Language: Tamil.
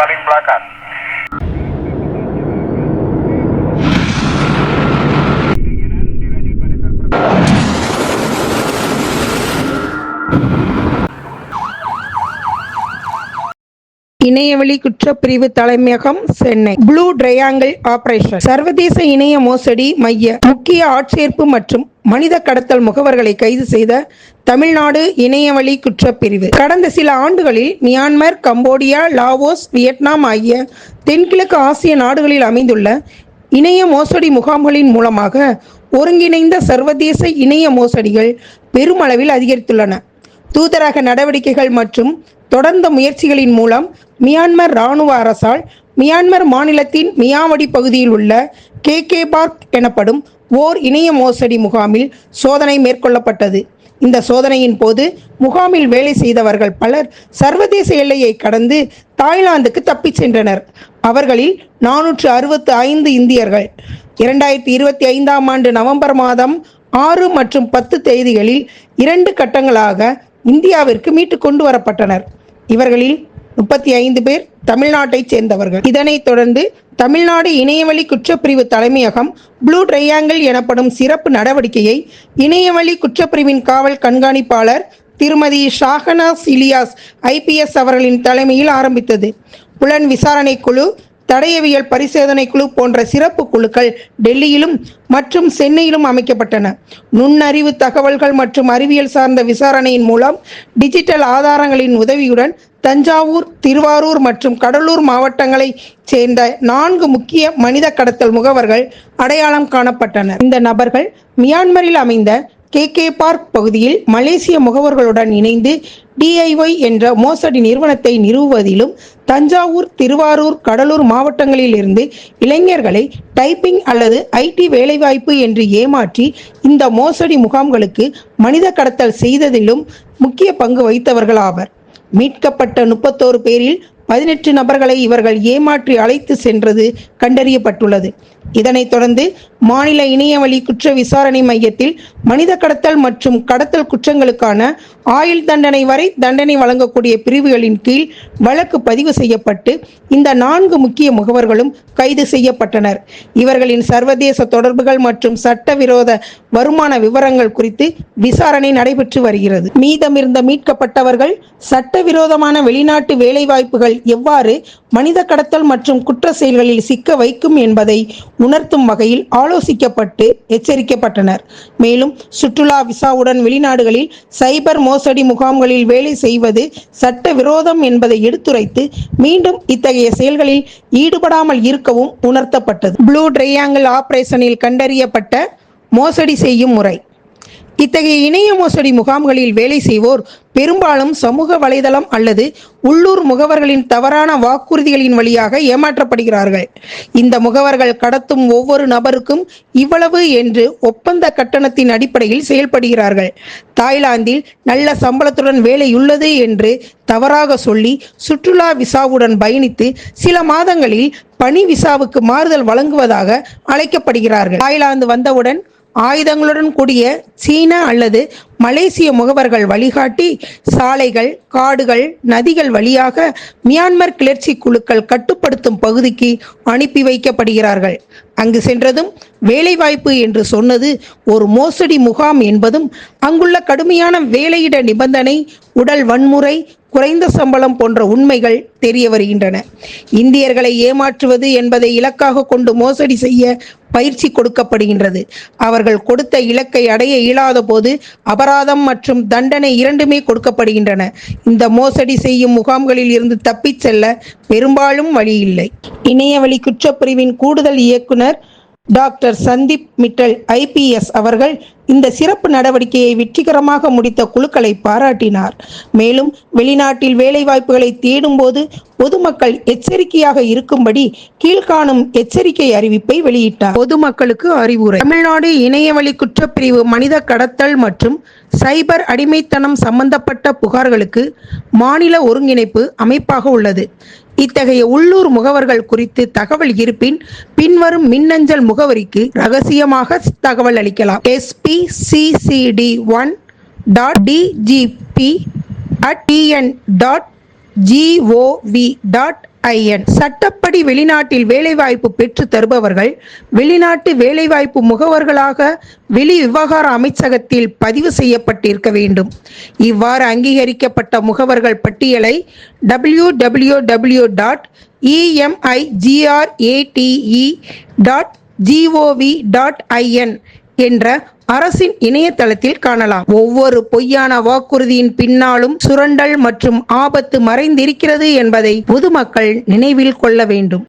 paling belakang. இணையவழி குற்றப்பிரிவு தலைமையகம் சென்னை. ப்ளூ ட்ரையாங்கிள் ஆபரேஷன் சர்வதேச இணைய மோசடி மைய முக்கிய ஆட்சேர்ப்பு மற்றும் மனித கடத்தல் முகவர்களை கைது செய்த தமிழ்நாடு இணையவழி குற்றப்பிரிவு கடந்த சில ஆண்டுகளில் மியான்மர், கம்போடியா, லாவோஸ், வியட்நாம் ஆகிய தென்கிழக்கு ஆசிய நாடுகளில் அமைந்துள்ள இணைய மோசடி முகாம்களின் மூலமாக ஒருங்கிணைந்த சர்வதேச இணைய மோசடிகள் பெருமளவில் அதிகரித்துள்ளன. தூதரக நடவடிக்கைகள் மற்றும் தொடர்ந்த முயற்சிகளின் மூலம் மியான்மர் இராணுவ அரசால் மியான்மர் மாநிலத்தின் மியாவடி பகுதியில் உள்ள கே பார்க் எனப்படும் ஓர் இணைய மோசடி முகாமில் சோதனை மேற்கொள்ளப்பட்டது. இந்த சோதனையின் போது முகாமில் வேலை செய்தவர்கள் பலர் சர்வதேச எல்லையை கடந்து தாய்லாந்துக்கு தப்பிச் சென்றனர். அவர்களில் 465 இந்தியர்கள் 2025ஆம் ஆண்டு நவம்பர் மாதம் 6 மற்றும் 10 தேதிகளில் 2 கட்டங்களாக இந்தியாவிற்கு மீட்டு கொண்டு வரப்பட்டனர். இவர்களில் 35 பேர் தமிழ்நாட்டைச் சேர்ந்தவர்கள். இதனைத் தொடர்ந்து தமிழ்நாடு இணையவழி குற்றப்பிரிவு தலைமையகம் ப்ளூ ட்ரையாங்கிள் எனப்படும் சிறப்பு நடவடிக்கையை இணையவழி குற்றப்பிரிவின் காவல் கண்காணிப்பாளர் திருமதி ஷாஹனாஸ் இலியாஸ் IPS அவர்களின் தலைமையில் ஆரம்பித்தது. புலன் விசாரணை குழு, தடயவியல் பரிசோதனை குழு போன்ற சிறப்பு குழுக்கள் டெல்லியிலும் மற்றும் சென்னையிலும் அமைக்கப்பட்டன. நுண்ணறிவு தகவல்கள் மற்றும் அறிவியல் சார்ந்த விசாரணையின் மூலம் டிஜிட்டல் ஆதாரங்களின் உதவியுடன் தஞ்சாவூர், திருவாரூர் மற்றும் கடலூர் மாவட்டங்களைச் சேர்ந்த 4 முக்கிய மனித கடத்தல் முகவர்கள் அடையாளம் காணப்பட்டனர். இந்த நபர்கள் மியான்மரில் அமைந்த கே பார்க் பகுதியில் மலேசிய முகவர்களுடன் இணைந்து DIY என்ற மோசடி நிறுவனத்தை நிறுவுவதிலும் தஞ்சாவூர், திருவாரூர், கடலூர் மாவட்டங்களில் இருந்து இளைஞர்களை டைப்பிங் அல்லது IT வேலைவாய்ப்பு என்று ஏமாற்றி இந்த மோசடி முகாம்களுக்கு மனித கடத்தல் செய்ததிலும் முக்கிய பங்கு வகித்தவர்கள் ஆவர். மீட்கப்பட்ட 31 பேரில் 18 நபர்களை இவர்கள் ஏமாற்றி அழைத்து சென்றது கண்டறியப்பட்டுள்ளது. இதனைத் தொடர்ந்து மாநில இணையவழி குற்ற விசாரணை மையத்தில் மனித கடத்தல் மற்றும் கடத்தல் குற்றங்களுக்கான ஆயுள் தண்டனை வரை தண்டனை வழங்கக்கூடிய பிரிவுகளின் கீழ் வழக்கு பதிவு செய்யப்பட்டு இந்த 4 முக்கிய முகவர்களும் கைது செய்யப்பட்டனர். இவர்களின் சர்வதேச தொடர்புகள் மற்றும் சட்டவிரோத வருமான விவரங்கள் குறித்து விசாரணை நடைபெற்று வருகிறது. மீதமிருந்த மீட்கப்பட்டவர்கள் சட்டவிரோதமான வெளிநாட்டு வேலைவாய்ப்புகள் எவ்வாறு மனித கடத்தல் மற்றும் குற்ற செயல்களில் சிக்க வைக்கும் என்பதை உணர்த்தும் வகையில் ஆலோசிக்கப்பட்டு எச்சரிக்கப்பட்டனர். மேலும் சுற்றுலா விசாவுடன் வெளிநாடுகளில் சைபர் மோசடி முகாம்களில் வேலை செய்வது சட்டவிரோதம் என்பதை எடுத்துரைத்து மீண்டும் இத்தகைய செயல்களில் ஈடுபடாமல் இருக்கவும் உணர்த்தப்பட்டது. ப்ளூ ட்ரையாங்கிள் ஆபரேஷனில் கண்டறியப்பட்ட மோசடி செய்யும் முறை. இத்தகைய இணைய மோசடி முகாம்களில் வேலை செய்வோர் பெரும்பாலும் சமூக வலைதளம் அல்லது உள்ளூர் முகவர்களின் தவறான வாக்குறுதிகளின் வழியாக ஏமாற்றப்படுகிறார்கள். இந்த முகவர்கள் கடத்தும் ஒவ்வொரு நபருக்கும் இவ்வளவு என்று ஒப்பந்த கட்டணத்தின் அடிப்படையில் செயல்படுகிறார்கள். தாய்லாந்தில் நல்ல சம்பளத்துடன் வேலையுள்ளது என்று தவறாக சொல்லி சுற்றுலா விசாவுடன் பயணித்து சில மாதங்களில் பணி விசாவுக்கு மாறுதல் வழங்குவதாக அழைக்கப்படுகிறார்கள். தாய்லாந்து வந்தவுடன் ஆயுதங்களுடன் கூடிய சீன அல்லது மலேசிய முகவர்கள் வழிகாட்டி சாலைகள், காடுகள், நதிகள் வழியாக மியான்மர் கிளர்ச்சி குழுக்கள் கட்டுப்படுத்தும் பகுதிக்கு அனுப்பி வைக்கப்படுகிறார்கள். அங்கு சென்றதும் வேலைவாய்ப்பு என்று சொன்னது ஒரு மோசடி முகாம் என்பதும் அங்குள்ள கடுமையான வேலையிட நிபந்தனை, உடல் வன்முறை, குறைந்த சம்பளம் போன்ற உண்மைகள் தெரிய வருகின்றன. இந்தியர்களை ஏமாற்றுவது என்பதை இலக்காக கொண்டு மோசடி செய்ய பயிற்சி கொடுக்கப்படுகின்றது. அவர்கள் கொடுத்த இலக்கை அடைய இயலாத போது அபராதம் மற்றும் தண்டனை இரண்டுமே கொடுக்கப்படுகின்றன. இந்த மோசடி செய்யும் முகாம்களில் இருந்து தப்பிச் செல்ல பெரும்பாலும் வழி இல்லை. இணையவழி குற்றப்பிரிவின் கூடுதல் இயக்குனர் டாக்டர் சந்தீப் மிட்டல் IPS அவர்கள் இந்த சிறப்பு நடவடிக்கையை வெற்றிகரமாக முடித்த குழுக்களை பாராட்டினார். மேலும் வெளிநாட்டில் வேலைவாய்ப்புகளை தேடும் போது பொதுமக்கள் எச்சரிக்கையாக இருக்கும்படி கீழ்காணும் எச்சரிக்கை அறிவிப்பை வெளியிட்டார். பொதுமக்களுக்கு அறிவுரை. தமிழ்நாடு இணையவழி குற்றப்பிரிவு மனித கடத்தல் மற்றும் சைபர் அடிமைத்தனம் சம்பந்தப்பட்ட புகார்களுக்கு மாநில ஒருங்கிணைப்பு அமைப்பாக உள்ளது. இத்தகைய உள்ளூர் முகவர்கள் குறித்து தகவல் இருப்பின் பின்வரும் மின்னஞ்சல் முகவரிக்கு ரகசியமாக தகவல் அளிக்கலாம். spccd1.dgp@tn.gov.in சட்டப்படி வெளிநாட்டில் வேலைவாய்ப்பு பெற்று தருபவர்கள் வெளிநாட்டு வேலைவாய்ப்பு முகவர்களாக வெளி விவகார அமைச்சகத்தில் பதிவு செய்யப்பட்டிருக்க வேண்டும். இவ்வாறு அங்கீகரிக்கப்பட்ட முகவர்கள் பட்டியலை www.emiggrate.gov.in என்ற அரசின் இணையதளத்தில் காணலாம். ஒவ்வொரு பொய்யான வாக்குறுதியின் பின்னாலும் சுரண்டல் மற்றும் ஆபத்து மறைந்திருக்கிறது என்பதை பொதுமக்கள் நினைவில் கொள்ள வேண்டும்.